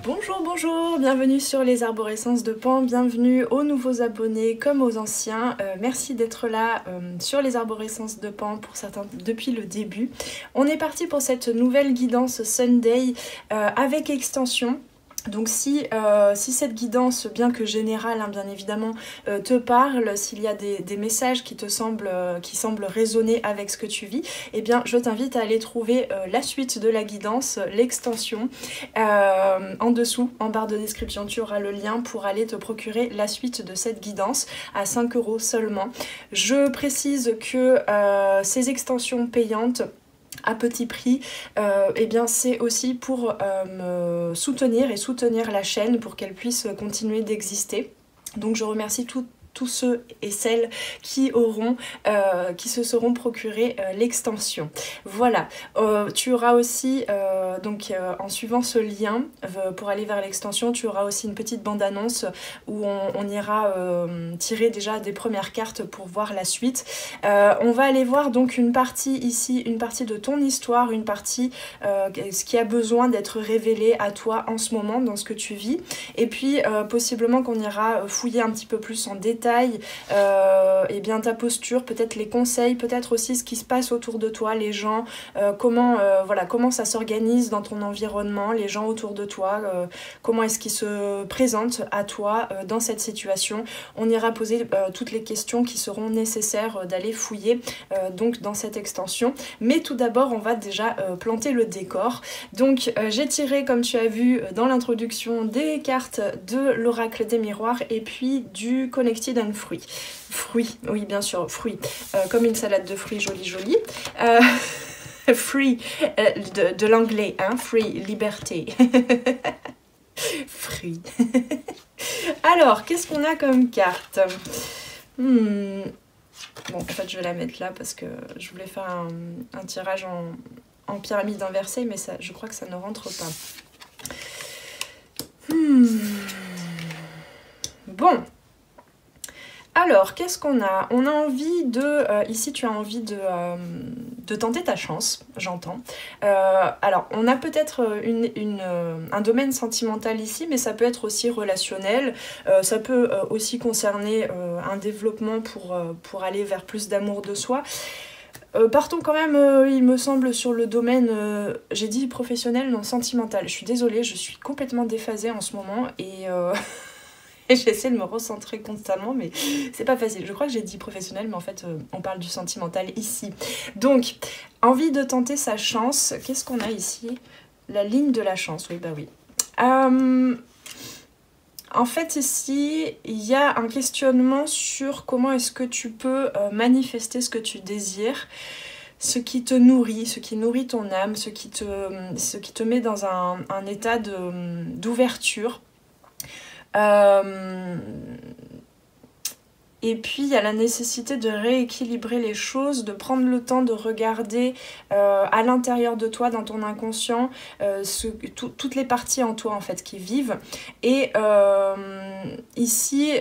Bonjour, bonjour, bienvenue sur les arborescences de Pan, bienvenue aux nouveaux abonnés comme aux anciens. Merci d'être là sur les arborescences de Pan pour certains depuis le début. On est parti pour cette nouvelle guidance Sunday avec extension. Donc si cette guidance, bien que générale, bien évidemment, te parle, s'il y a des messages qui semblent résonner avec ce que tu vis, eh bien je t'invite à aller trouver la suite de la guidance, l'extension. En dessous, en barre de description, tu auras le lien pour aller te procurer la suite de cette guidance à 5 € seulement. Je précise que ces extensions payantes à petit prix, eh bien c'est aussi pour me soutenir et soutenir la chaîne pour qu'elle puisse continuer d'exister. Donc je remercie tous ceux et celles qui se seront procurés l'extension. Voilà, tu auras aussi, en suivant ce lien pour aller vers l'extension, tu auras aussi une petite bande-annonce où on ira tirer déjà des premières cartes pour voir la suite. On va aller voir donc une partie ici, une partie de ton histoire, une partie ce qui a besoin d'être révélé à toi en ce moment dans ce que tu vis, et puis possiblement qu'on ira fouiller un petit peu plus en détail et bien ta posture, peut-être les conseils, peut-être aussi ce qui se passe autour de toi, les gens, comment ça s'organise dans ton environnement, les gens autour de toi, comment est-ce qu'ils se présentent à toi dans cette situation. On ira poser toutes les questions qui seront nécessaires d'aller fouiller donc dans cette extension. Mais tout d'abord, on va déjà planter le décor. Donc j'ai tiré, comme tu as vu dans l'introduction, des cartes de l'oracle des miroirs et puis du Connected and Fruit. Fruit, oui bien sûr, fruit. Comme une salade de fruits jolie. Free, de l'anglais, hein, free, liberté. Fruit. Alors, qu'est-ce qu'on a comme carte? Bon, en fait, je vais la mettre là parce que je voulais faire un tirage en pyramide inversée, mais ça, je crois que ça ne rentre pas. Bon. Alors, qu'est-ce qu'on a? On a envie de... ici, tu as envie de tenter ta chance, j'entends. Alors, on a peut-être un domaine sentimental ici, mais ça peut être aussi relationnel. Ça peut aussi concerner un développement pour aller vers plus d'amour de soi. Partons quand même, il me semble, sur le domaine, j'ai dit professionnel, non sentimental. Je suis désolée, je suis complètement déphasée en ce moment et... J'essaie de me recentrer constamment, mais c'est pas facile. Je crois que j'ai dit professionnel, mais en fait, on parle du sentimental ici. Donc, envie de tenter sa chance. Qu'est-ce qu'on a ici? La ligne de la chance, oui, bah oui. En fait, ici, il y a un questionnement sur comment est-ce que tu peux manifester ce que tu désires, ce qui te nourrit, ce qui nourrit ton âme, ce qui te met dans un état d'ouverture. Et puis il y a la nécessité de rééquilibrer les choses, de prendre le temps de regarder à l'intérieur de toi, dans ton inconscient, toutes les parties en toi en fait qui vivent. Et ici,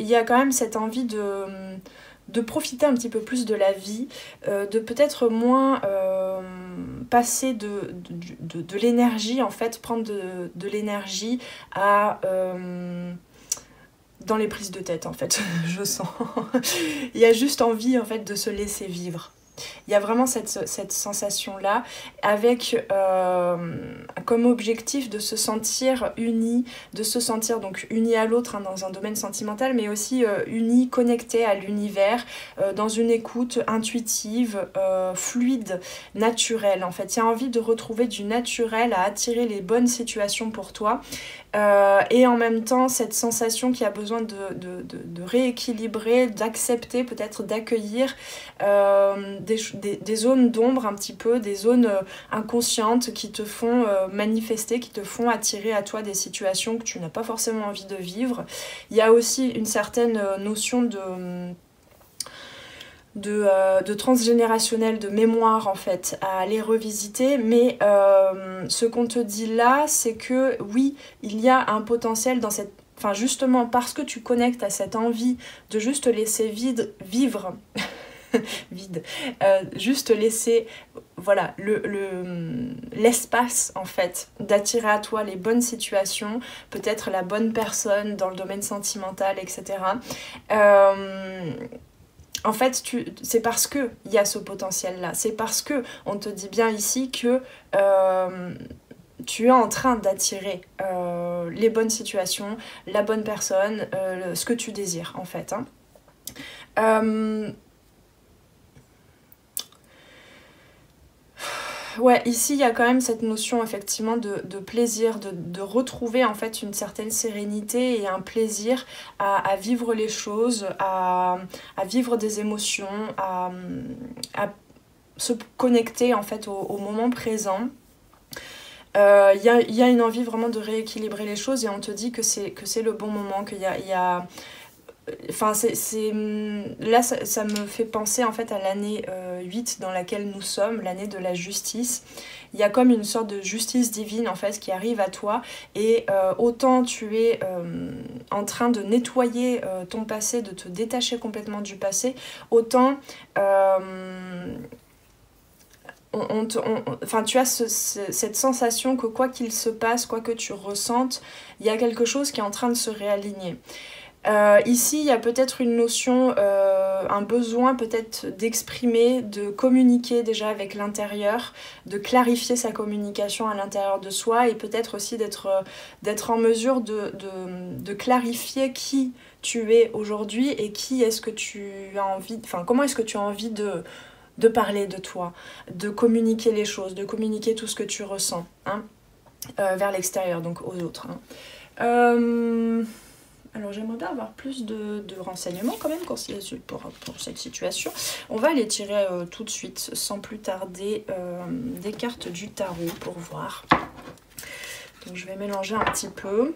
il y a quand même cette envie de profiter un petit peu plus de la vie, de peut-être moins passer de l'énergie, en fait, prendre de l'énergie à... dans les prises de tête, en fait, je sens. Il y a juste envie, en fait, de se laisser vivre. Il y a vraiment cette sensation-là, avec comme objectif de se sentir uni, de se sentir donc uni à l'autre dans un domaine sentimental, mais aussi uni, connecté à l'univers, dans une écoute intuitive, fluide, naturelle. En fait, il y a envie de retrouver du naturel à attirer les bonnes situations pour toi. Et en même temps, cette sensation qui a besoin de rééquilibrer, d'accepter, peut-être d'accueillir des zones d'ombre un petit peu, des zones inconscientes qui te font manifester, qui te font attirer à toi des situations que tu n'as pas forcément envie de vivre. Il y a aussi une certaine notion de transgénérationnel, de mémoire en fait, à aller revisiter, mais ce qu'on te dit là, c'est que oui, il y a un potentiel dans cette... Enfin justement, parce que tu connectes à cette envie de juste te laisser vivre vide, juste laisser voilà, l'espace en fait d'attirer à toi les bonnes situations, peut-être la bonne personne dans le domaine sentimental, etc. En fait, c'est parce qu'il y a ce potentiel-là, c'est parce que on te dit bien ici que tu es en train d'attirer les bonnes situations, la bonne personne, ce que tu désires en fait. Ouais, ici il y a quand même cette notion effectivement de plaisir, de retrouver en fait une certaine sérénité et un plaisir à vivre les choses, à vivre des émotions, à se connecter en fait au moment présent. Il y a une envie vraiment de rééquilibrer les choses et on te dit que c'est le bon moment, qu'il y a enfin, là, ça me fait penser en fait à l'année 8 dans laquelle nous sommes, l'année de la justice. Il y a comme une sorte de justice divine en fait qui arrive à toi et autant tu es en train de nettoyer ton passé, de te détacher complètement du passé, autant enfin, tu as cette sensation que quoi qu'il se passe, quoi que tu ressentes, il y a quelque chose qui est en train de se réaligner. Ici, il y a peut-être une notion, un besoin peut-être d'exprimer, de communiquer déjà avec l'intérieur, de clarifier sa communication à l'intérieur de soi et peut-être aussi d'être en mesure de clarifier qui tu es aujourd'hui et qui est-ce que tu as envie, enfin comment est-ce que tu as envie de parler de toi, de communiquer les choses, de communiquer tout ce que tu ressens vers l'extérieur, donc aux autres. Alors j'aimerais bien avoir plus de renseignements quand même pour cette situation. On va les tirer tout de suite, sans plus tarder, des cartes du tarot pour voir. Donc je vais mélanger un petit peu.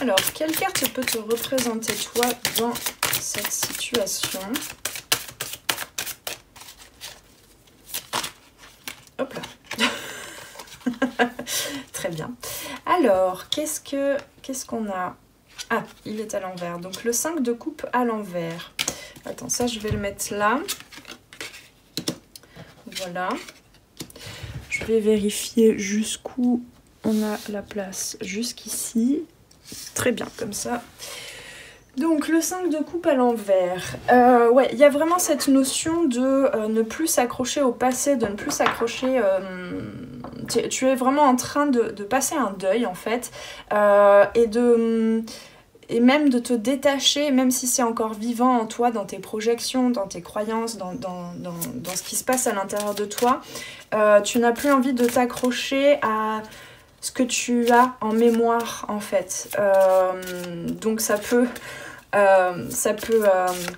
Alors, quelle carte peut te représenter toi dans cette situation? Hop là. Très bien. Alors, qu'est-ce qu'on a? Ah, il est à l'envers. Donc, le 5 de coupe à l'envers. Attends, ça, je vais le mettre là. Voilà. Je vais vérifier jusqu'où on a la place. Jusqu'ici. Très bien, comme ça. Donc, le 5 de coupe à l'envers. Ouais, il y a vraiment cette notion de ne plus s'accrocher au passé, de ne plus s'accrocher... tu es vraiment en train de passer un deuil, en fait, et même de te détacher, même si c'est encore vivant en toi, dans tes projections, dans tes croyances, dans ce qui se passe à l'intérieur de toi. Tu n'as plus envie de t'accrocher à ce que tu as en mémoire en fait. Donc ça peut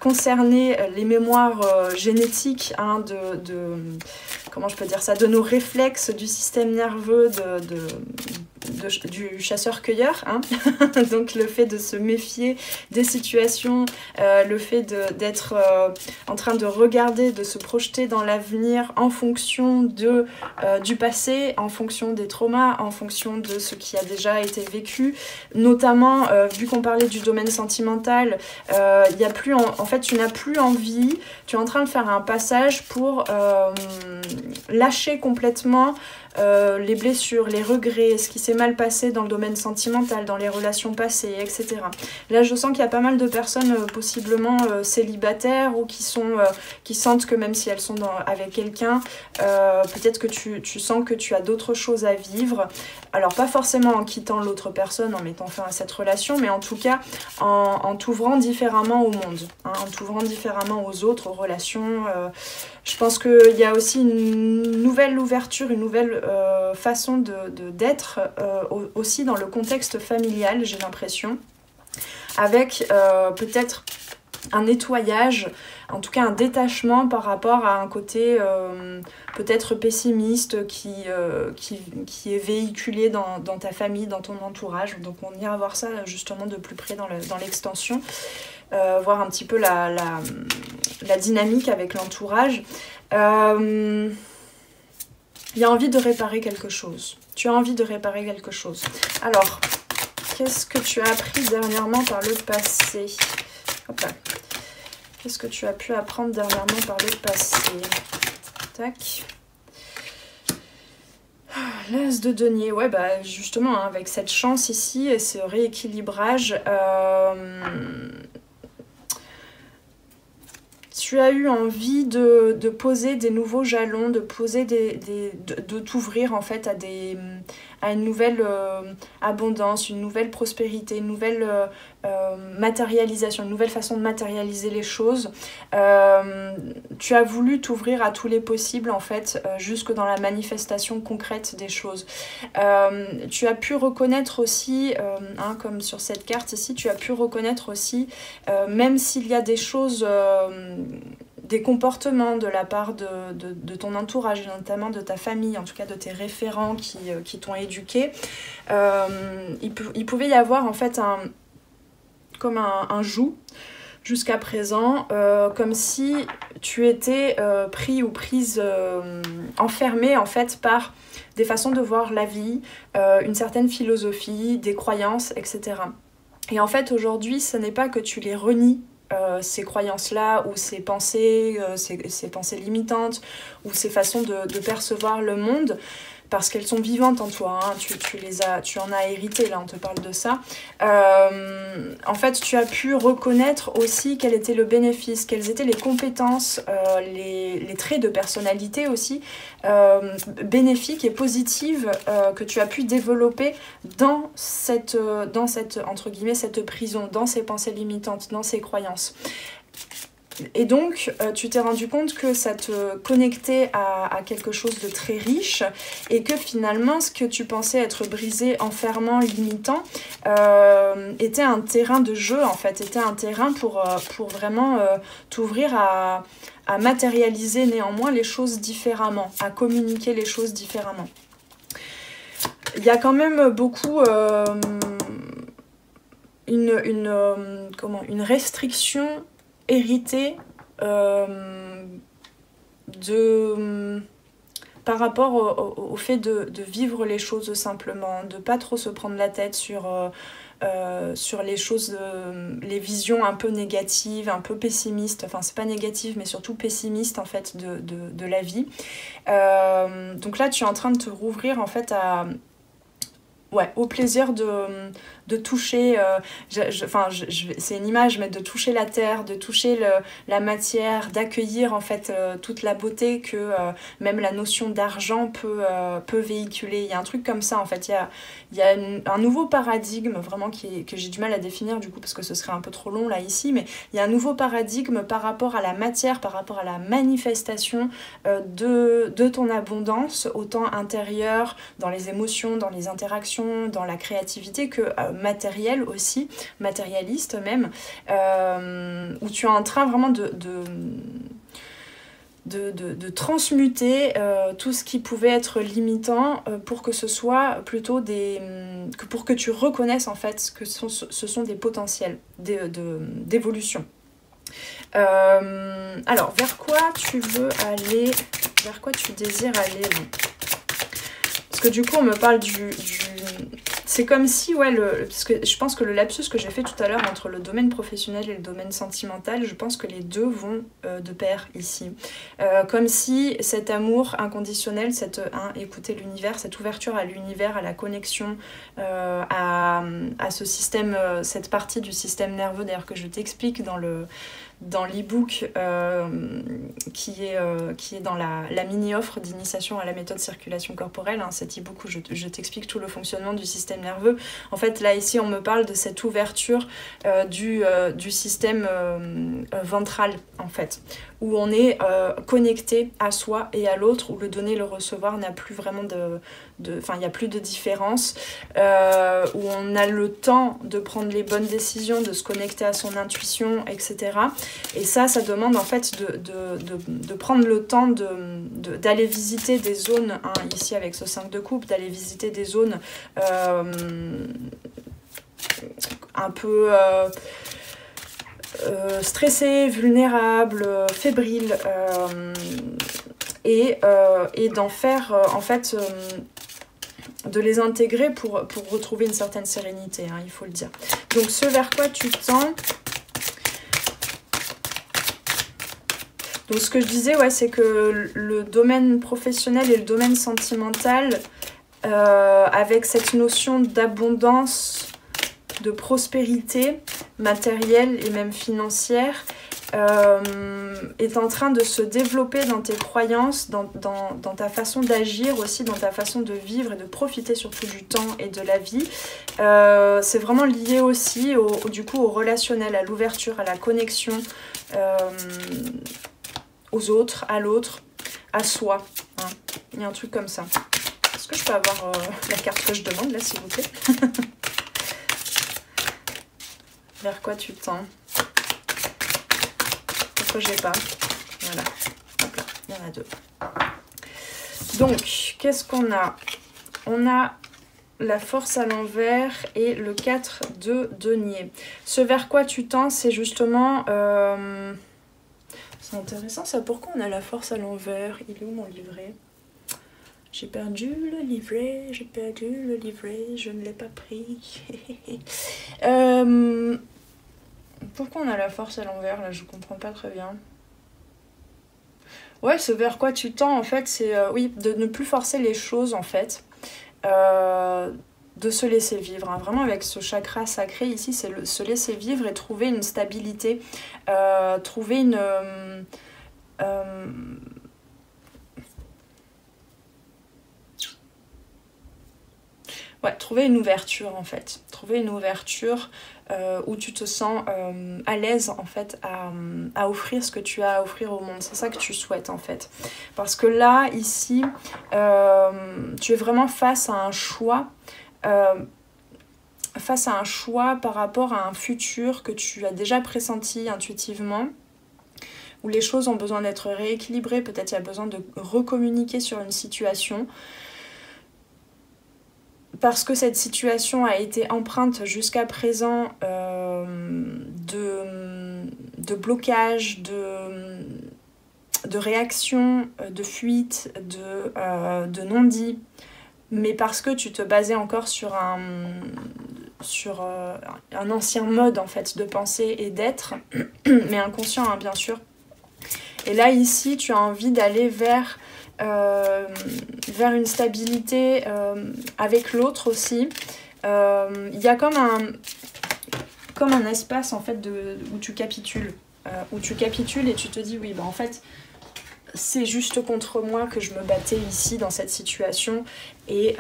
concerner les mémoires génétiques comment je peux dire ça, de nos réflexes du système nerveux du chasseur-cueilleur, donc le fait de se méfier des situations, le fait d'être en train de regarder, de se projeter dans l'avenir en fonction du passé, en fonction des traumas, en fonction de ce qui a déjà été vécu, notamment vu qu'on parlait du domaine sentimental, y a plus en fait tu n'as plus envie, tu es en train de faire un passage pour lâcher complètement les blessures, les regrets, ce qui s'est mal passé dans le domaine sentimental, dans les relations passées, etc. Là, je sens qu'il y a pas mal de personnes possiblement célibataires ou qui sentent que même si elles sont avec quelqu'un, peut-être que tu sens que tu as d'autres choses à vivre. Alors, pas forcément en quittant l'autre personne, en mettant fin à cette relation, mais en tout cas en t'ouvrant différemment au monde, en t'ouvrant différemment aux autres, aux relations. Je pense qu'il y a aussi une nouvelle ouverture, une nouvelle façon d'être aussi dans le contexte familial, j'ai l'impression, avec peut-être un nettoyage, en tout cas un détachement par rapport à un côté peut-être pessimiste qui est véhiculé dans ta famille, dans ton entourage. Donc on ira voir ça justement de plus près dans l'extension. Voir un petit peu la dynamique avec l'entourage. Il y a envie de réparer quelque chose. Tu as envie de réparer quelque chose. Alors, qu'est-ce que tu as appris dernièrement par le passé? Hop là. Qu'est-ce que tu as pu apprendre dernièrement par le passé? Tac. L'as de denier. Ouais, bah justement, hein, avec cette chance ici et ce rééquilibrage, tu as eu envie de poser des nouveaux jalons, de poser de t'ouvrir en fait à une nouvelle abondance, une nouvelle prospérité, une nouvelle matérialisation, une nouvelle façon de matérialiser les choses. Tu as voulu t'ouvrir à tous les possibles en fait, jusque dans la manifestation concrète des choses. Tu as pu reconnaître aussi, hein, comme sur cette carte ici, tu as pu reconnaître aussi, même s'il y a des choses, des comportements de la part de ton entourage, et notamment de ta famille, en tout cas de tes référents qui t'ont éduqué, il pouvait y avoir en fait comme un joug jusqu'à présent, comme si tu étais pris ou prise, enfermée en fait par des façons de voir la vie, une certaine philosophie, des croyances, etc. Et en fait aujourd'hui ce n'est pas que tu les renies, ces croyances-là ou ces pensées limitantes ou ces façons de percevoir le monde, parce qu'elles sont vivantes en toi, hein. Tu en as hérité, là on te parle de ça. En fait tu as pu reconnaître aussi quel était le bénéfice, quelles étaient les compétences, les traits de personnalité aussi bénéfiques et positives que tu as pu développer dans cette entre guillemets cette prison, dans ces pensées limitantes, dans ces croyances. Et donc, tu t'es rendu compte que ça te connectait à quelque chose de très riche et que finalement, ce que tu pensais être brisé, enfermant, limitant, était un terrain de jeu, en fait, était un terrain pour vraiment t'ouvrir à matérialiser néanmoins les choses différemment, à communiquer les choses différemment. Il y a quand même beaucoup une restriction héritée par rapport au fait de vivre les choses simplement, de pas trop se prendre la tête sur les choses, les visions un peu négatives, un peu pessimistes, enfin c'est pas négatif mais surtout pessimiste en fait de la vie. Donc là tu es en train de te rouvrir en fait au plaisir de toucher, c'est une image, mais de toucher la terre, de toucher la matière, d'accueillir en fait toute la beauté que même la notion d'argent peut véhiculer. Il y a un truc comme ça en fait, il y a un nouveau paradigme vraiment que j'ai du mal à définir du coup parce que ce serait un peu trop long là ici, mais il y a un nouveau paradigme par rapport à la matière, par rapport à la manifestation de ton abondance, autant intérieure, dans les émotions, dans les interactions, dans la créativité que matérielle aussi, matérialiste même, où tu es en train vraiment de transmuter tout ce qui pouvait être limitant pour que ce soit plutôt pour que tu reconnaisses en fait que ce sont des potentiels d'évolution. Alors, vers quoi tu veux aller, vers quoi tu désires aller là? Parce que du coup on me parle c'est comme si, parce que je pense que le lapsus que j'ai fait tout à l'heure entre le domaine professionnel et le domaine sentimental, je pense que les deux vont de pair ici. Comme si cet amour inconditionnel, écouter l'univers, cette ouverture à l'univers, à la connexion, à ce système, cette partie du système nerveux d'ailleurs que je t'explique dans l'e-book qui est dans la mini-offre d'initiation à la méthode circulation corporelle, hein, cet e-book où je t'explique tout le fonctionnement du système nerveux. En fait, là, ici, on me parle de cette ouverture du système ventral, en fait, où on est connecté à soi et à l'autre, où le donner, le recevoir n'a plus vraiment il n'y a plus de différence, où on a le temps de prendre les bonnes décisions, de se connecter à son intuition, etc. Et ça demande en fait de prendre le temps d'aller visiter des zones, hein, ici avec ce 5 de coupe, d'aller visiter des zones un peu stressées, vulnérables, fébriles, et d'en faire en fait de les intégrer pour retrouver une certaine sérénité, hein, il faut le dire. Donc ce vers quoi tu tends. Donc ce que je disais, ouais, c'est que le domaine professionnel et le domaine sentimental, avec cette notion d'abondance, de prospérité matérielle et même financière, est en train de se développer dans tes croyances, dans ta façon d'agir aussi, dans ta façon de vivre et de profiter surtout du temps et de la vie. C'est vraiment lié aussi du coup au relationnel, à l'ouverture, à la connexion aux autres, à l'autre, à soi. Hein. Il y a un truc comme ça. Est-ce que je peux avoir la carte que je demande là, s'il vous plaît? Vers quoi tu tends? Pourquoi j'ai pas? Voilà. Hop là, il y en a deux. Donc, qu'est-ce qu'on a? On a la force à l'envers et le 4 de denier. Ce vers quoi tu tends, c'est justement... C'est intéressant ça. Pourquoi on a la force à l'envers? Il est où mon livret? J'ai perdu le livret, j'ai perdu le livret, je ne l'ai pas pris. Pourquoi on a la force à l'envers là? Je comprends pas très bien. Ouais, ce vers quoi tu tends en fait, c'est oui, de ne plus forcer les choses en fait. De se laisser vivre, hein. Vraiment avec ce chakra sacré ici, c'est se laisser vivre et trouver une stabilité, trouver une... ouais, trouver une ouverture en fait. Trouver une ouverture où tu te sens à l'aise en fait à offrir ce que tu as à offrir au monde. C'est ça que tu souhaites en fait. Parce que là, ici, tu es vraiment face à un choix. Face à un choix par rapport à un futur que tu as déjà pressenti intuitivement, où les choses ont besoin d'être rééquilibrées, peut-être il y a besoin de recommuniquer sur une situation, parce que cette situation a été empreinte jusqu'à présent de blocage, de réaction, de fuite, de non-dit, mais parce que tu te basais encore sur un ancien mode en fait de pensée et d'être, mais inconscient hein, bien sûr. Et là ici tu as envie d'aller vers une stabilité avec l'autre aussi. Il y a comme un espace en fait où tu capitules, et tu te dis oui bah en fait c'est juste contre moi que je me battais ici dans cette situation et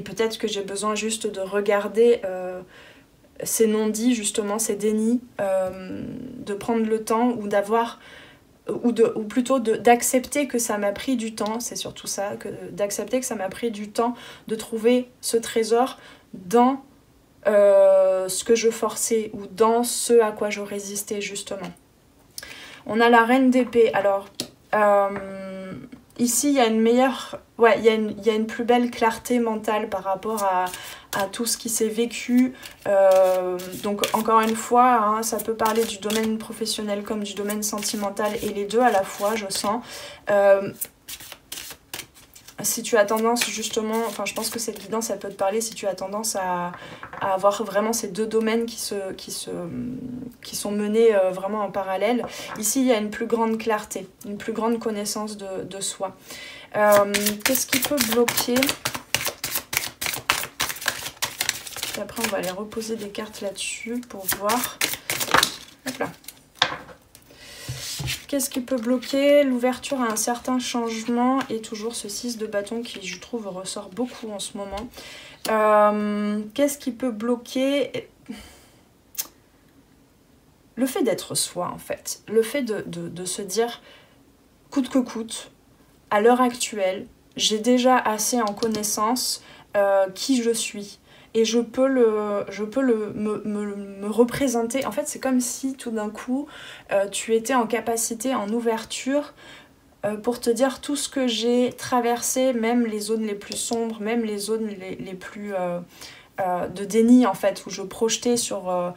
peut-être que j'ai besoin juste de regarder ces non-dits justement, ces dénis, de prendre le temps ou d'avoir ou plutôt d'accepter que ça m'a pris du temps, c'est surtout ça, d'accepter que ça m'a pris du temps de trouver ce trésor dans ce que je forçais ou dans ce à quoi je résistais justement. On a la reine d'épée. Alors, ici, il y a une meilleure... Ouais, il y a une plus belle clarté mentale par rapport à tout ce qui s'est vécu. Donc, encore une fois, hein, ça peut parler du domaine professionnel comme du domaine sentimental et les deux à la fois, je sens. Si tu as tendance justement, enfin je pense que cette guidance ça peut te parler si tu as tendance à avoir vraiment ces deux domaines qui sont menés vraiment en parallèle. Ici il y a une plus grande clarté, une plus grande connaissance de soi. Qu'est-ce qui peut bloquer? Et après on va aller reposer des cartes là-dessus pour voir. Hop là. Qu'est-ce qui peut bloquer? L'ouverture à un certain changement et toujours ce 6 de bâton qui, je trouve, ressort beaucoup en ce moment. Qu'est-ce qui peut bloquer? Le fait d'être soi, en fait. Le fait de se dire, coûte que coûte, à l'heure actuelle, j'ai déjà assez en connaissance qui je suis. Et je peux me représenter. En fait, c'est comme si tout d'un coup, tu étais en capacité, en ouverture, pour te dire tout ce que j'ai traversé, même les zones les plus sombres, même les zones les plus de déni, en fait, où je projetais sur...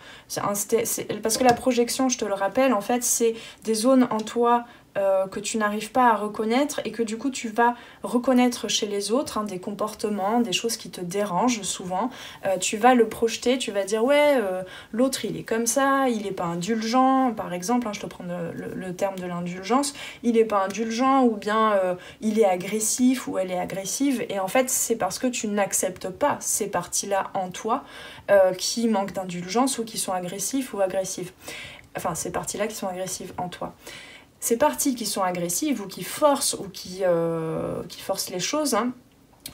parce que la projection, je te le rappelle, en fait, c'est des zones en toi que tu n'arrives pas à reconnaître et que du coup tu vas reconnaître chez les autres, hein, des comportements, des choses qui te dérangent souvent. Tu vas le projeter, tu vas dire ouais, l'autre il est comme ça, il est pas indulgent, par exemple, hein, je te prends le terme de l'indulgence, il est pas indulgent ou bien il est agressif ou elle est agressive, et en fait c'est parce que tu n'acceptes pas ces parties-là en toi qui manquent d'indulgence ou qui sont agressifs ou agressives. Enfin, ces parties-là qui sont agressives en toi. Ces parties qui sont agressives ou qui forcent ou qui forcent les choses, hein,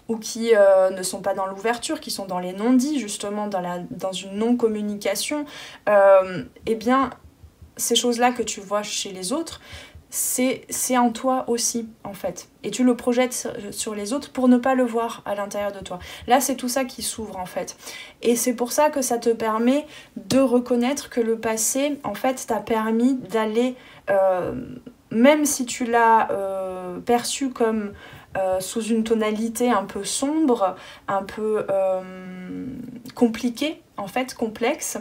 ou qui ne sont pas dans l'ouverture, qui sont dans les non-dits, justement, dans une non-communication, eh bien, ces choses-là que tu vois chez les autres, c'est en toi aussi, en fait. Et tu le projettes sur les autres pour ne pas le voir à l'intérieur de toi. Là, c'est tout ça qui s'ouvre, en fait. Et c'est pour ça que ça te permet de reconnaître que le passé, en fait, t'a permis d'aller, même si tu l'as perçu comme sous une tonalité un peu sombre, un peu compliquée, en fait, complexe,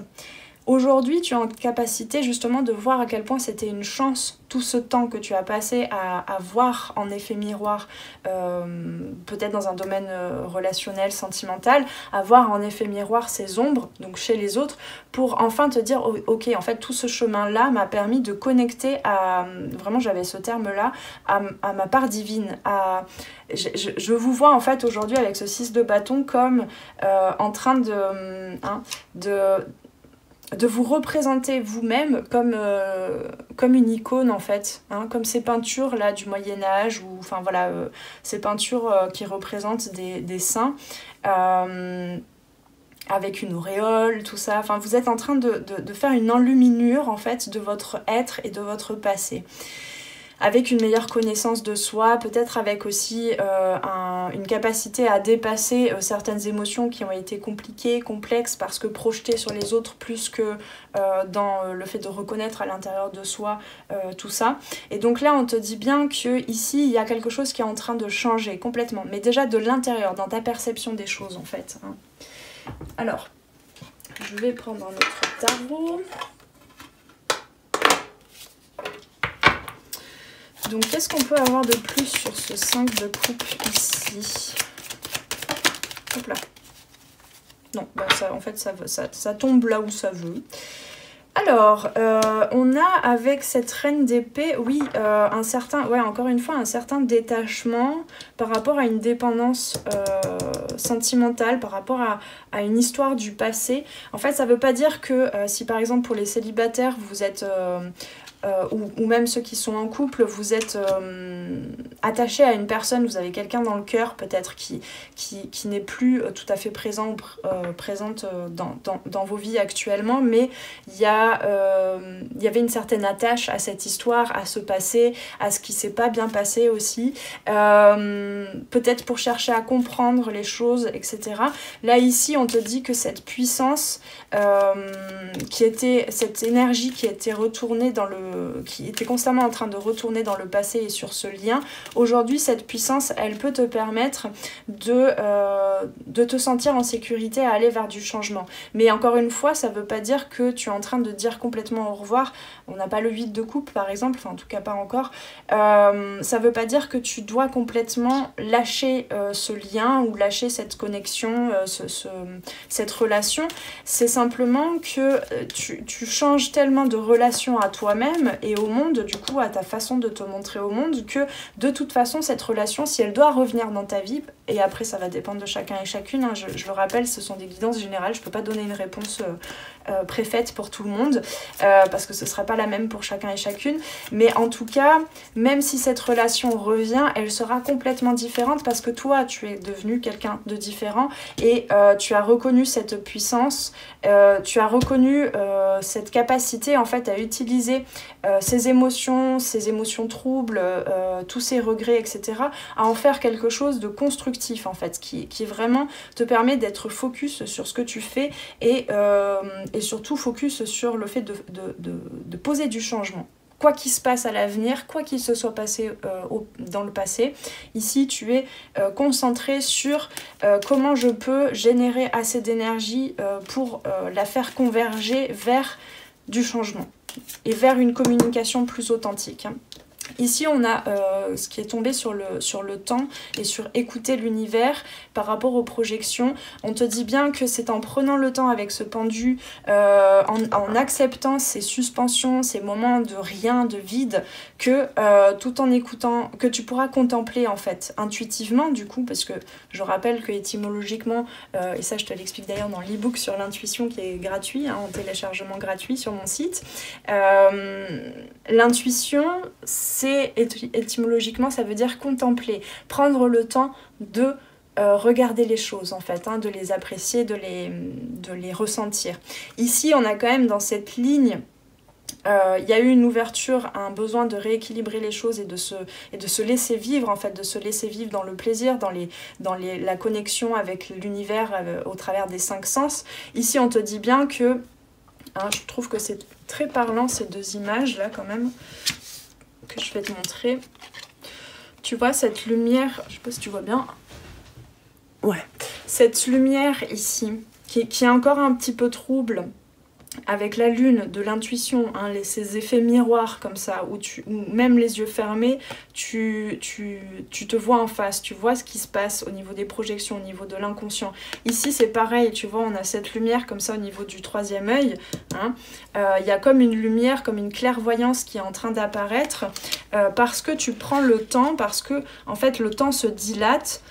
aujourd'hui, tu es en capacité justement de voir à quel point c'était une chance tout ce temps que tu as passé à voir en effet miroir, peut-être dans un domaine relationnel, sentimental, à voir en effet miroir ces ombres, donc chez les autres, pour enfin te dire ok, en fait tout ce chemin-là m'a permis de connecter à, vraiment j'avais ce terme-là, à ma part divine, je vous vois en fait aujourd'hui avec ce 6 de bâton comme en train de vous représenter vous-même comme une icône en fait, hein, comme ces peintures là du Moyen-Âge, ou enfin voilà, ces peintures qui représentent des saints avec une auréole, tout ça, enfin vous êtes en train de faire une enluminure en fait de votre être et de votre passé, avec une meilleure connaissance de soi, peut-être avec aussi une capacité à dépasser certaines émotions qui ont été compliquées, complexes, parce que projetées sur les autres plus que dans le fait de reconnaître à l'intérieur de soi tout ça. Et donc là, on te dit bien qu'ici, il y a quelque chose qui est en train de changer complètement, mais déjà de l'intérieur, dans ta perception des choses en fait. Hein. Alors, je vais prendre un autre tarot. Donc, qu'est-ce qu'on peut avoir de plus sur ce 5 de coupe ici? Hop là. Non, bah ça, en fait, ça tombe là où ça veut. Alors, on a avec cette reine d'épée, oui, un certain, ouais, encore une fois, un certain détachement par rapport à une dépendance sentimentale, par rapport à une histoire du passé. En fait, ça veut pas dire que si par exemple pour les célibataires, vous êtes... ou même ceux qui sont en couple, vous êtes attaché à une personne, vous avez quelqu'un dans le cœur peut-être qui n'est plus tout à fait présent ou présente dans vos vies actuellement, mais il y avait une certaine attache à cette histoire, à ce passé, à ce qui s'est pas bien passé aussi, peut-être pour chercher à comprendre les choses, etc. Là ici on te dit que cette puissance, cette énergie qui était retournée qui était constamment en train de retourner dans le passé et sur ce lien, aujourd'hui cette puissance elle peut te permettre de te sentir en sécurité à aller vers du changement. Mais encore une fois, ça veut pas dire que tu es en train de dire complètement au revoir. On n'a pas le 8 de coupe par exemple, enfin en tout cas pas encore. Ça veut pas dire que tu dois complètement lâcher ce lien ou lâcher cette connexion, cette relation. C'est simplement que tu changes tellement de relation à toi-même et au monde, du coup à ta façon de te montrer au monde, que de toute façon cette relation, si elle doit revenir dans ta vie, et après ça va dépendre de chacun et chacune, hein, je le rappelle, ce sont des guidances générales, je peux pas donner une réponse préfaite pour tout le monde, parce que ce sera pas la même pour chacun et chacune, mais en tout cas, même si cette relation revient, elle sera complètement différente, parce que toi tu es devenu quelqu'un de différent, et tu as reconnu cette puissance, tu as reconnu cette capacité en fait à utiliser ces émotions troubles, tous ces regrets, etc., à en faire quelque chose de constructif en fait, qui vraiment te permet d'être focus sur ce que tu fais et surtout focus sur le fait de poser du changement. Quoi qu'il se passe à l'avenir, quoi qu'il se soit passé dans le passé, ici tu es concentré sur comment je peux générer assez d'énergie pour la faire converger vers du changement et vers une communication plus authentique. Hein. Ici, on a ce qui est tombé sur le temps et sur écouter l'univers par rapport aux projections. On te dit bien que c'est en prenant le temps avec ce pendu, en acceptant ces suspensions, ces moments de rien, de vide, que tout en écoutant, que tu pourras contempler en fait, intuitivement du coup, parce que je rappelle que étymologiquement, et ça je te l'explique d'ailleurs dans l'e-book sur l'intuition qui est gratuit, hein, en téléchargement gratuit sur mon site, l'intuition, étymologiquement, ça veut dire contempler, prendre le temps de regarder les choses en fait, hein, de les apprécier, de les ressentir. Ici, on a quand même dans cette ligne, il y a eu une ouverture, un besoin de rééquilibrer les choses et de se laisser vivre en fait, de se laisser vivre dans le plaisir, dans la connexion avec l'univers au travers des 5 sens. Ici, on te dit bien que, hein, je trouve que c'est très parlant ces deux images là quand même, que je vais te montrer. Tu vois cette lumière, je sais pas si tu vois bien. Ouais. Cette lumière ici, qui est encore un petit peu trouble, avec la lune, de l'intuition, hein, ces effets miroirs comme ça, où même les yeux fermés, tu te vois en face, tu vois ce qui se passe au niveau des projections, au niveau de l'inconscient. Ici c'est pareil, tu vois, on a cette lumière comme ça au niveau du 3e œil, hein. Y a comme une lumière, comme une clairvoyance qui est en train d'apparaître, parce que tu prends le temps, parce que en fait le temps se dilate,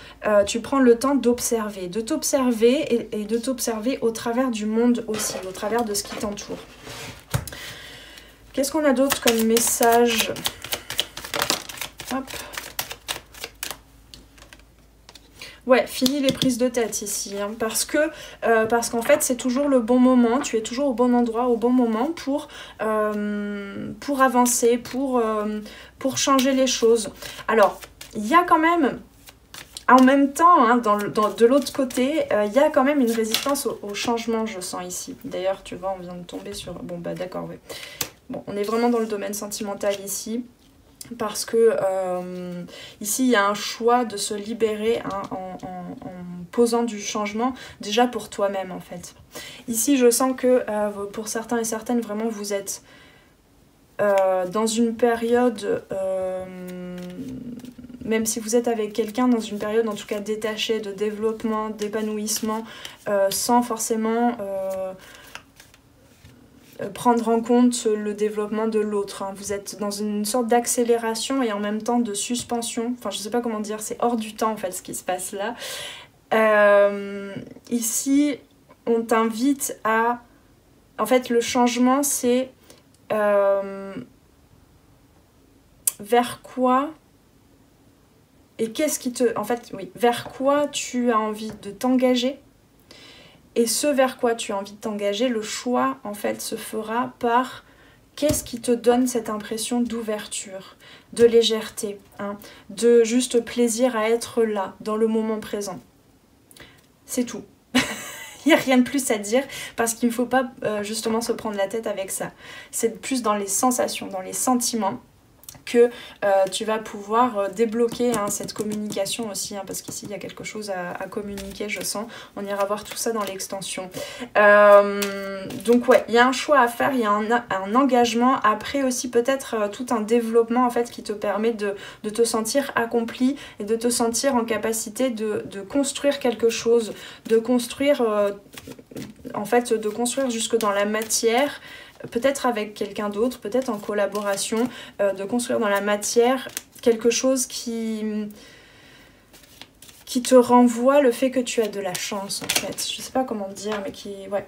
tu prends le temps d'observer, de t'observer et de t'observer au travers du monde aussi, au travers de ce qui t'entoure. Qu'est-ce qu'on a d'autre comme message? Hop. Ouais, fini les prises de tête ici, hein, parce qu'en fait c'est toujours le bon moment, tu es toujours au bon endroit, au bon moment pour avancer, pour changer les choses. Alors, il y a quand même, en même temps, hein, de l'autre côté, il y a quand même une résistance au changement, je sens ici. D'ailleurs, tu vois, on vient de tomber sur... Bon, bah d'accord, oui. Bon, on est vraiment dans le domaine sentimental ici, parce que ici, il y a un choix de se libérer, hein, en posant du changement, déjà pour toi-même, en fait. Ici, je sens que pour certains et certaines, vraiment, vous êtes dans une période... même si vous êtes avec quelqu'un dans une période en tout cas détachée, de développement, d'épanouissement, sans forcément prendre en compte le développement de l'autre, hein. Vous êtes dans une sorte d'accélération et en même temps de suspension, enfin je sais pas comment dire, c'est hors du temps en fait ce qui se passe là. Ici, on t'invite à... En fait, le changement, c'est vers quoi... Et qu'est-ce qui te... En fait, oui, vers quoi tu as envie de t'engager. Et ce vers quoi tu as envie de t'engager, le choix, en fait, se fera par qu'est-ce qui te donne cette impression d'ouverture, de légèreté, hein, de juste plaisir à être là, dans le moment présent. C'est tout. Il n'y a rien de plus à dire parce qu'il ne faut pas justement se prendre la tête avec ça. C'est plus dans les sensations, dans les sentiments, que tu vas pouvoir débloquer, hein, cette communication aussi, hein, parce qu'ici il y a quelque chose à communiquer, je sens. On ira voir tout ça dans l'extension. Donc ouais, il y a un choix à faire, il y a un engagement, après aussi peut-être tout un développement en fait qui te permet de te sentir accompli et de te sentir en capacité de construire quelque chose, de construire en fait, de construire jusque dans la matière, peut-être avec quelqu'un d'autre, peut-être en collaboration, de construire dans la matière quelque chose qui te renvoie le fait que tu as de la chance en fait. Je sais pas comment dire, mais qui... Ouais.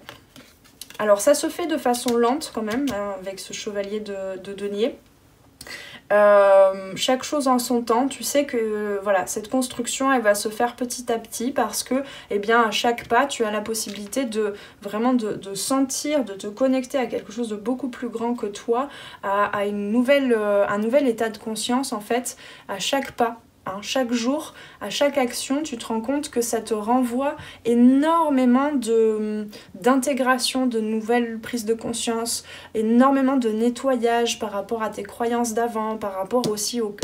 Alors ça se fait de façon lente quand même, hein, avec ce chevalier de denier. Chaque chose en son temps, tu sais que voilà, cette construction elle va se faire petit à petit parce que eh bien, à chaque pas tu as la possibilité de vraiment de sentir, de te connecter à quelque chose de beaucoup plus grand que toi, à un nouvel état de conscience en fait à chaque pas. Hein, chaque jour, à chaque action, tu te rends compte que ça te renvoie énormément d'intégration, de nouvelles prises de conscience, énormément de nettoyage par rapport à tes croyances d'avant, par rapport aussi au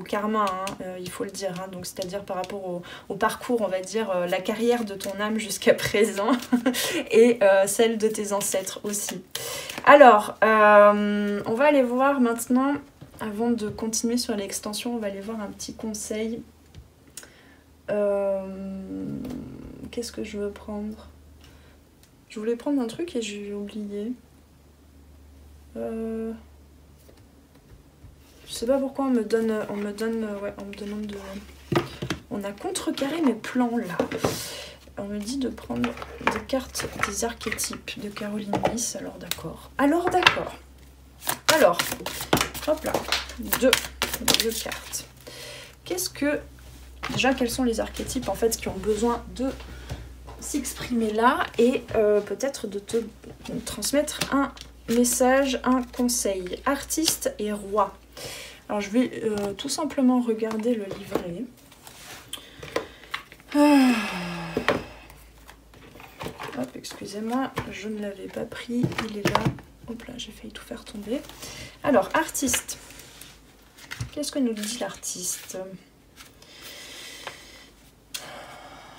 karma, hein, il faut le dire, hein, donc c'est-à-dire par rapport au parcours, on va dire, la carrière de ton âme jusqu'à présent et celle de tes ancêtres aussi. Alors, on va aller voir maintenant... avant de continuer sur l'extension, on va aller voir un petit conseil. Qu'est-ce que je veux prendre? Je voulais prendre un truc et j'ai oublié. Je sais pas pourquoi on me demande de... On a contrecarré mes plans là. On me dit de prendre des cartes des archétypes de Caroline Myss. Alors d'accord. Alors, hop là, deux cartes. Qu'est-ce que... Déjà, quels sont les archétypes en fait qui ont besoin de s'exprimer là et peut-être de te transmettre un message, un conseil. Artiste et roi. Alors je vais tout simplement regarder le livret. Hop, excusez-moi, je ne l'avais pas pris, il est là. Hop là, j'ai failli tout faire tomber. Alors, artiste. Qu'est-ce que nous dit l'artiste?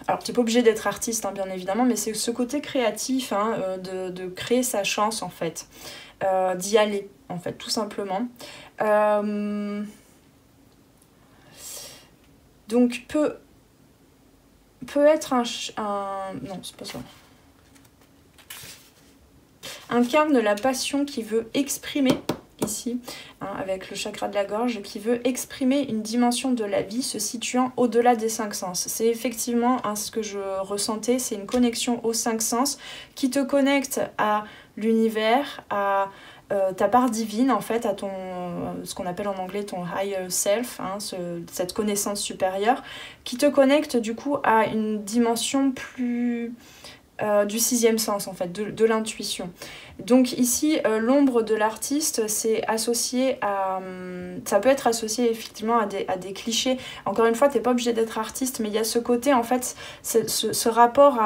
Alors, tu n'es pas obligé d'être artiste, hein, bien évidemment, mais c'est ce côté créatif, hein, de créer sa chance, en fait. D'y aller, en fait, tout simplement. Donc, peut être un... Non, c'est pas ça. Incarne la passion qui veut exprimer, ici, hein, avec le chakra de la gorge, qui veut exprimer une dimension de la vie se situant au-delà des 5 sens. C'est effectivement hein, ce que je ressentais, c'est une connexion aux 5 sens qui te connecte à l'univers, à ta part divine, en fait, à ton, ce qu'on appelle en anglais ton higher self, hein, cette connaissance supérieure, qui te connecte du coup à une dimension plus... du 6e sens en fait, de l'intuition. Donc ici, l'ombre de l'artiste, c'est associé à... ça peut être associé effectivement à des clichés. Encore une fois, t'es pas obligé d'être artiste, mais il y a ce côté, en fait, ce rapport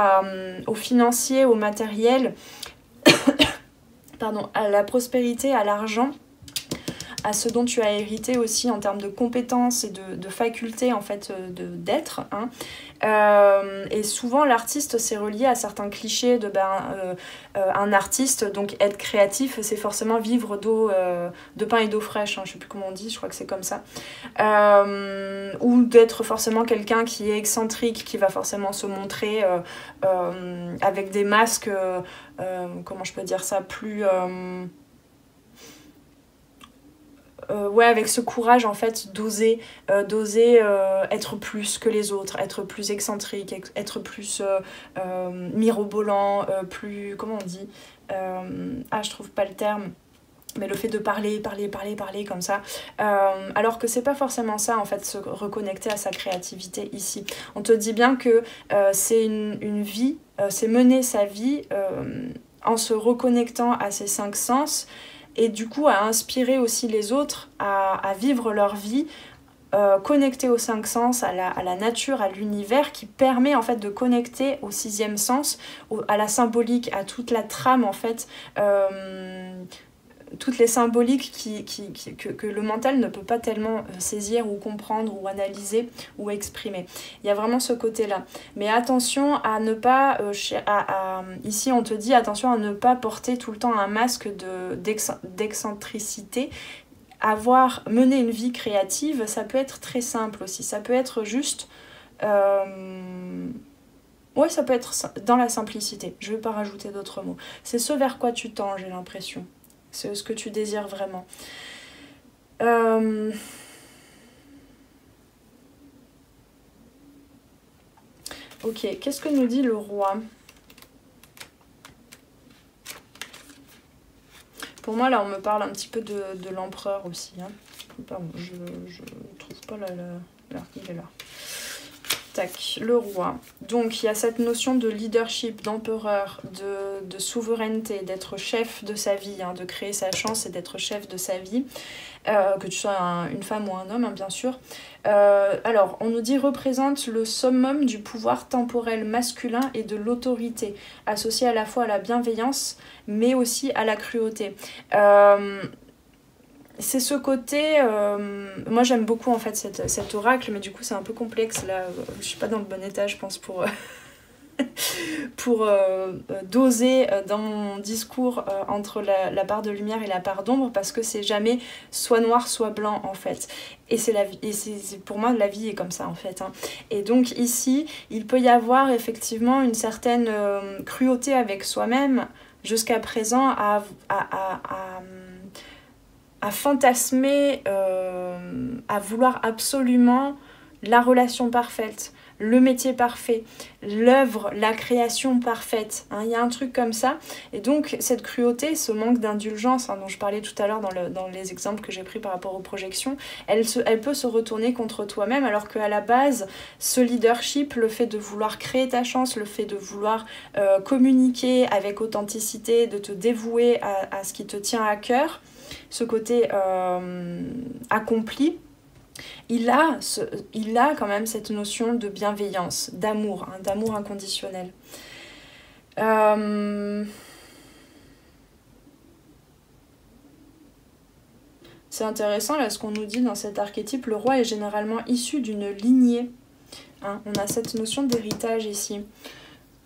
au financier, au matériel, pardon, à la prospérité, à l'argent, à ce dont tu as hérité aussi en termes de compétences et de facultés en fait d'être. Hein. Et souvent l'artiste c'est relié à certains clichés de un artiste, donc être créatif c'est forcément vivre de pain et d'eau fraîche, hein, je sais plus comment on dit, je crois que c'est comme ça. Ou d'être forcément quelqu'un qui est excentrique, qui va forcément se montrer avec des masques, comment je peux dire ça, plus... ouais, avec ce courage en fait d'oser être plus que les autres, être plus excentrique, être plus mirobolant, plus, comment on dit, je trouve pas le terme, mais le fait de parler comme ça, alors que c'est pas forcément ça en fait, se reconnecter à sa créativité ici. On te dit bien que c'est une vie, c'est mener sa vie en se reconnectant à ses 5 sens, et du coup à inspirer aussi les autres à vivre leur vie connectés aux 5 sens, à la nature, à l'univers, qui permet en fait de connecter au 6e sens, à la symbolique, à toute la trame en fait, toutes les symboliques que le mental ne peut pas tellement saisir ou comprendre ou analyser ou exprimer. Il y a vraiment ce côté-là. Mais attention à ne pas... ici, on te dit attention à ne pas porter tout le temps un masque d'excentricité. Mener une vie créative, ça peut être très simple aussi. Ça peut être juste... Ouais, ça peut être dans la simplicité. Je ne vais pas rajouter d'autres mots. C'est ce vers quoi tu tends, j'ai l'impression. C'est ce que tu désires vraiment. Ok, qu'est-ce que nous dit le roi? Pour moi, là, on me parle un petit peu de l'empereur aussi. Hein. Pardon, je trouve pas il est là. Tac, le roi. Donc, il y a cette notion de leadership, d'empereur, de souveraineté, d'être chef de sa vie, hein, de créer sa chance et d'être chef de sa vie. Que tu sois une femme ou un homme, hein, bien sûr. Alors, on nous dit représente le summum du pouvoir temporel masculin et de l'autorité, associé à la fois à la bienveillance, mais aussi à la cruauté. C'est ce côté... moi, j'aime beaucoup, en fait, cet oracle, mais du coup, c'est un peu complexe, là. Je suis pas dans le bon état, je pense, pour doser dans mon discours entre la part de lumière et la part d'ombre, parce que c'est jamais soit noir soit blanc en fait. Et c'est la vie, et pour moi la vie est comme ça en fait. Hein. Et donc ici, il peut y avoir effectivement une certaine cruauté avec soi-même jusqu'à présent à fantasmer, à vouloir absolument la relation parfaite, le métier parfait, l'œuvre, la création parfaite. Hein, il y a un truc comme ça. Et donc, cette cruauté, ce manque d'indulgence, dont je parlais tout à l'heure dans les exemples que j'ai pris par rapport aux projections, elle peut se retourner contre toi-même, alors qu'à la base, ce leadership, le fait de vouloir créer ta chance, le fait de vouloir communiquer avec authenticité, de te dévouer à ce qui te tient à cœur, ce côté accompli, il a quand même cette notion de bienveillance, d'amour, hein, d'amour inconditionnel. C'est intéressant là ce qu'on nous dit dans cet archétype. Le roi est généralement issu d'une lignée. Hein, on a cette notion d'héritage ici.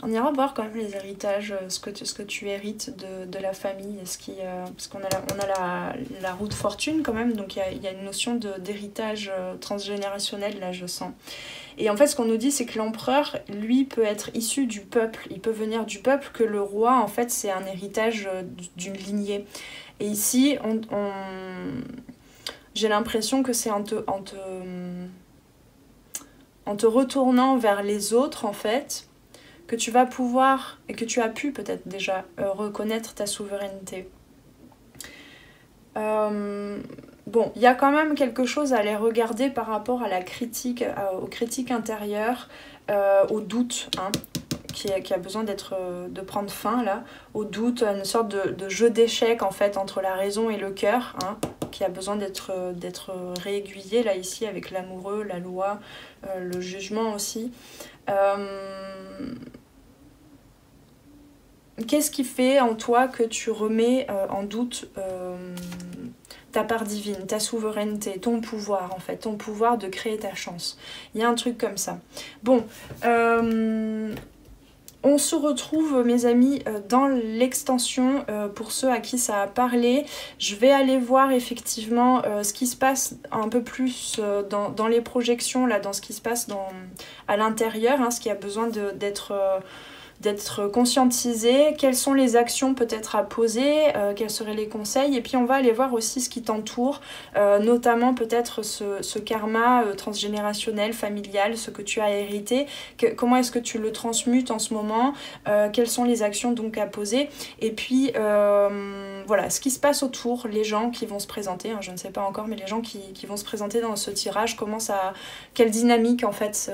On ira voir quand même les héritages, ce que tu hérites de la famille, parce qu'on a la roue de fortune quand même, donc il y a une notion d'héritage transgénérationnel là, je sens. Et en fait, ce qu'on nous dit, c'est que l'empereur, lui, peut être issu du peuple, il peut venir du peuple, que le roi, en fait, c'est un héritage d'une lignée. Et ici, j'ai l'impression que c'est en te retournant vers les autres, en fait, que tu vas pouvoir, et que tu as pu peut-être déjà, reconnaître ta souveraineté. Bon, il y a quand même quelque chose à aller regarder par rapport à la critique, aux critiques intérieures, au doute, hein, qui a besoin de prendre fin là, au doute, une sorte de jeu d'échecs en fait entre la raison et le cœur, hein, qui a besoin d'être réaiguillé là ici avec l'amoureux, la loi, le jugement aussi. Qu'est-ce qui fait en toi que tu remets en doute ta part divine, ta souveraineté, ton pouvoir en fait, ton pouvoir de créer ta chance? Il y a un truc comme ça. Bon, on se retrouve mes amis dans l'extension pour ceux à qui ça a parlé. Je vais aller voir effectivement ce qui se passe un peu plus dans les projections, là, dans ce qui se passe à l'intérieur, hein, ce qui a besoin d'être conscientisé, quelles sont les actions peut-être à poser, quels seraient les conseils, et puis on va aller voir aussi ce qui t'entoure, notamment peut-être ce karma transgénérationnel, familial, ce que tu as hérité, comment est-ce que tu le transmutes en ce moment, quelles sont les actions donc à poser, et puis voilà, ce qui se passe autour, les gens qui vont se présenter, hein, je ne sais pas encore, mais les gens qui vont se présenter dans ce tirage, quelle dynamique en fait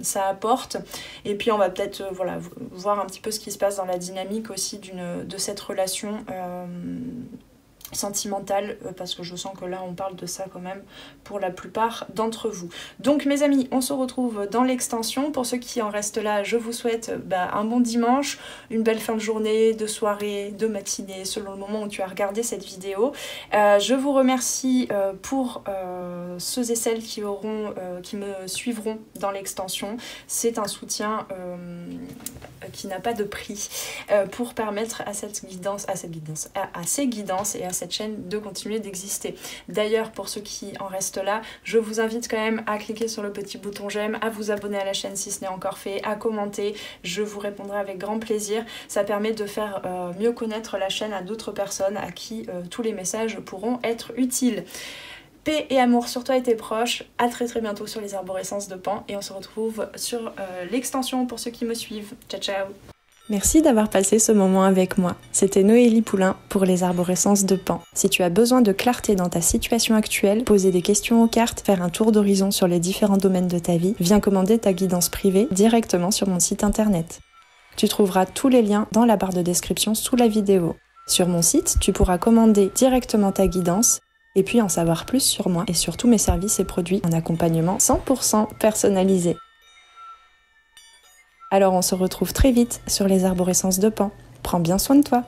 ça apporte, et puis on va peut-être voilà, voir un petit peu ce qui se passe dans la dynamique aussi de cette relation sentimentale, parce que je sens que là on parle de ça quand même pour la plupart d'entre vous. Donc mes amis, on se retrouve dans l'extension. Pour ceux qui en restent là, je vous souhaite un bon dimanche, une belle fin de journée, de soirée, de matinée, selon le moment où tu as regardé cette vidéo. Je vous remercie pour ceux et celles qui me suivront dans l'extension. C'est un soutien qui n'a pas de prix pour permettre à ces guidances et à cette chaîne de continuer d'exister. D'ailleurs, pour ceux qui en restent là, je vous invite quand même à cliquer sur le petit bouton j'aime, à vous abonner à la chaîne si ce n'est encore fait, à commenter, je vous répondrai avec grand plaisir. Ça permet de faire mieux connaître la chaîne à d'autres personnes à qui tous les messages pourront être utiles. Paix et amour sur toi et tes proches. À très très bientôt sur les arborescences de Pan et on se retrouve sur l'extension pour ceux qui me suivent. Ciao ciao. Merci d'avoir passé ce moment avec moi. C'était Noélie Poulain pour les arborescences de Pan. Si tu as besoin de clarté dans ta situation actuelle, poser des questions aux cartes, faire un tour d'horizon sur les différents domaines de ta vie, viens commander ta guidance privée directement sur mon site internet. Tu trouveras tous les liens dans la barre de description sous la vidéo. Sur mon site, tu pourras commander directement ta guidance et puis en savoir plus sur moi et sur tous mes services et produits en accompagnement 100% personnalisé. Alors on se retrouve très vite sur les arborescences de Pan. Prends bien soin de toi.